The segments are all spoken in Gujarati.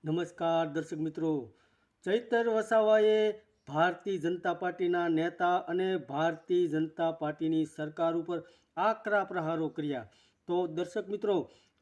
નમસ્કાર દર્શક મિત્રો। ચૈતર વસાવાએ ભારતીય જનતા પાર્ટીના નેતા અને ભારતીય જનતા પાર્ટીની સરકાર ઉપર આકરા પ્રહારો કર્યા। તો દર્શક મિત્રો,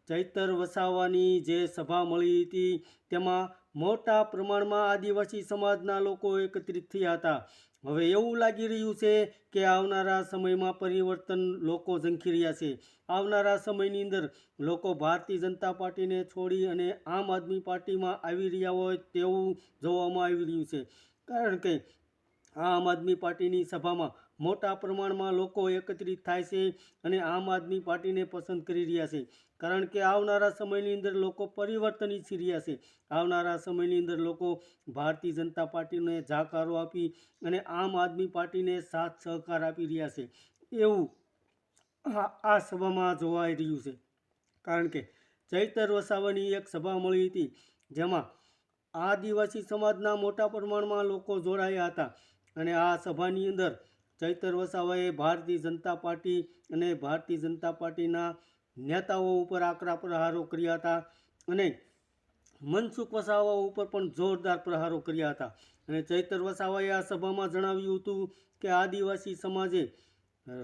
ચૈતર વસાવાની જે સભા મળી હતી તેમાં મોટા પ્રમાણમાં આદિવાસી સમાજના લોકો એકત્રિત થયા હતા। હવે એવું લાગી રહ્યું છે કે આવનારા સમયમાં પરિવર્તન લોકો ઝંખી રહ્યા છે। આવનારા સમયની અંદર લોકો ભારતીય જનતા પાર્ટીને છોડી અને આમ આદમી પાર્ટીમાં આવી રહ્યા હોય તેવું જોવામાં આવી રહ્યું છે। કારણ કે આમ આદમી પાર્ટીની સભામાં મોટા પ્રમાણમાં લોકો એકત્રિત થાય છે અને આમ આદમી પાર્ટીને પસંદ કરી રહ્યા છે। કારણ કે આવનારા સમયની અંદર લોકો પરિવર્તન ઈચ્છી રહ્યા છે। આવનારા સમયની અંદર લોકો ભારતીય જનતા પાર્ટીને જાકારો આપી અને આમ આદમી પાર્ટીને સાથ સહકાર આપી રહ્યા છે એવું આ સભામાં જોવાઈ રહ્યું છે। કારણ કે ચૈતર વસાવાની એક સભા મળી હતી જેમાં આદિવાસી સમાજના મોટા પ્રમાણમાં લોકો જોડાયા હતા અને આ સભાની અંદર ચૈતર વસાવાએ ભારતીય જનતા પાર્ટી અને ભારતીય જનતા પાર્ટીના નેતાઓ ઉપર આકરા પ્રહારો કર્યા હતા અને મનસુખ વસાવા ઉપર પણ જોરદાર પ્રહારો કર્યા હતા। અને ચૈતર વસાવાએ આ સભામાં જણાવ્યું હતું કે આદિવાસી સમાજે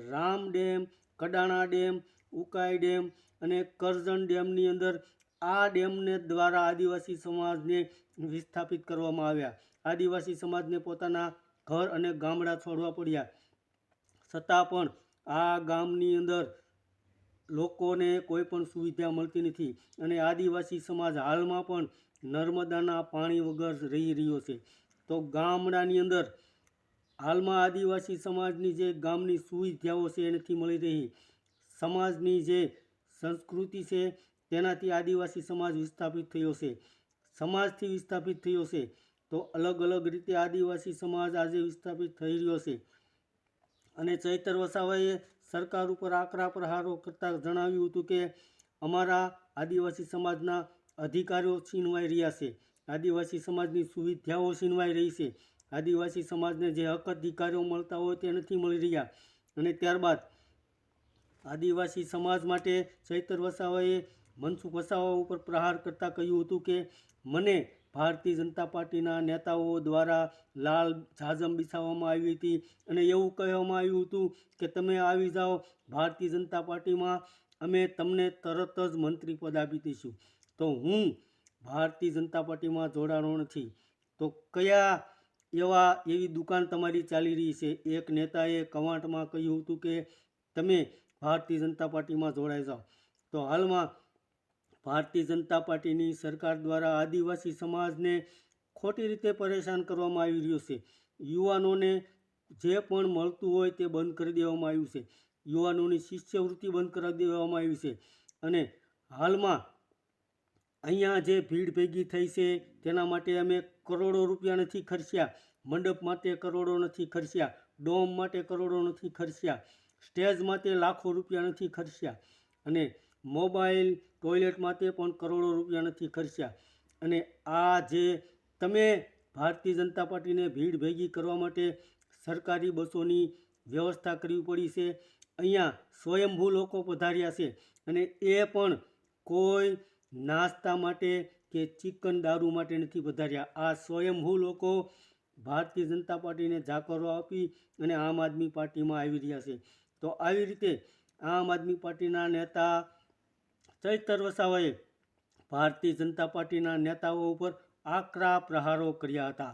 Ram dam, Kadana dam, Ukai dam અને કરજણ ડેમની અંદર આ ડેમને દ્વારા આદિવાસી સમાજને વિસ્થાપિત કરવામાં આવ્યા। આદિવાસી સમાજને પોતાના ઘર અને ગામડા છોડવા પડ્યા, છતાં પણ આ ગામની અંદર લોકોને કોઈ પણ સુવિધા મળતી નથી અને આદિવાસી સમાજ હાલમાં પણ નર્મદાના પાણી વગર રહી રહ્યો છે। તો ગામડાની અંદર હાલમાં આદિવાસી સમાજની જે ગામની સુવિધાઓ છે એ નથી મળી રહી। સમાજની જે સંસ્કૃતિ છે તેનાથી આદિવાસી સમાજ વિસ્થાપિત થયો છે, સમાજથી વિસ્થાપિત થયો છે। તો અલગ અલગ રીતે આદિવાસી સમાજ આજે વિસ્થાપિત થઈ રહ્યો છે અને ચૈતર વસાવાએ સરકાર ઉપર આકરા પ્રહારો કરતાં જણાવ્યું હતું કે અમારા આદિવાસી સમાજના અધિકારીઓ છીનવાઈ રહ્યા છે, આદિવાસી સમાજની સુવિધાઓ છીનવાઈ રહી છે, આદિવાસી સમાજને જે હક અધિકારીઓ મળતા હોય તે નથી મળી રહ્યા। અને ત્યારબાદ આદિવાસી સમાજ માટે ચૈતર વસાવાએ મનસુખ વસાવા ઉપર પ્રહાર કરતાં કહ્યું હતું કે મને ભારતીય જનતા પાર્ટીના નેતાઓ દ્વારા લાલ જાજમ બિછાવવામાં આવી હતી અને એવું કહેવામાં આવ્યું હતું કે તમે આવી જાઓ ભારતીય જનતા પાર્ટીમાં, અમે તમને તરત જ મંત્રી પદ આપી દઈશું। તો હું ભારતીય જનતા પાર્ટીમાં જોડાણો નથી। તો એવી દુકાન તમારી ચાલી રહી છે? એક નેતાએ કવાંટમાં કહ્યું હતું કે તમે ભારતીય જનતા પાર્ટીમાં જોડાઈ જાઓ। તો હાલમાં ભારતીય જનતા પાર્ટીની સરકાર દ્વારા આદિવાસી સમાજને ખોટી રીતે પરેશાન કરવામાં આવી રહ્યો છે। યુવાનોને જે પણ મળતું હોય તે બંધ કરી દેવામાં આવ્યું છે, યુવાનોની શિષ્યવૃત્તિ બંધ કરી દેવામાં આવી છે અને હાલમાં અહીંયા જે ભીડ ભેગી થઈ છે તેના માટે અમે કરોડો રૂપિયા નથી ખર્ચ્યા, મંડપ માટે કરોડો નથી ખર્ચ્યા, ડોમ માટે કરોડો નથી ખર્ચ્યા, સ્ટેજ માટે લાખો રૂપિયા નથી ખર્ચ્યા અને મોબાઈલ, ટોયલેટ માટે પણ કરોડો રૂપિયા નથી ખર્ચ્યા। અને આ જે તમે ભારતીય જનતા પાર્ટીને ભીડ ભેગી કરવા માટે સરકારી બસોની વ્યવસ્થા કરવી પડી છે। અહીંયા સ્વયંભૂ લોકો પધાર્યા છે અને એ પણ કોઈ નાસ્તા માટે કે ચિકન દારૂ માટે નથી પધાર્યા। આ સ્વયંભૂ લોકો ભારતીય જનતા પાર્ટીને જાકારો આપી અને આમ આદમી પાર્ટીમાં આવી રહ્યા છે। તો આવી રીતે આમ આદમી પાર્ટીના નેતા ચૈતર વસાવાએ ભારતીય જનતા પાર્ટીના નેતાઓ ઉપર આકરા પ્રહારો કર્યા હતા।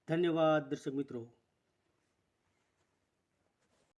ધન્યવાદ દર્શક મિત્રો।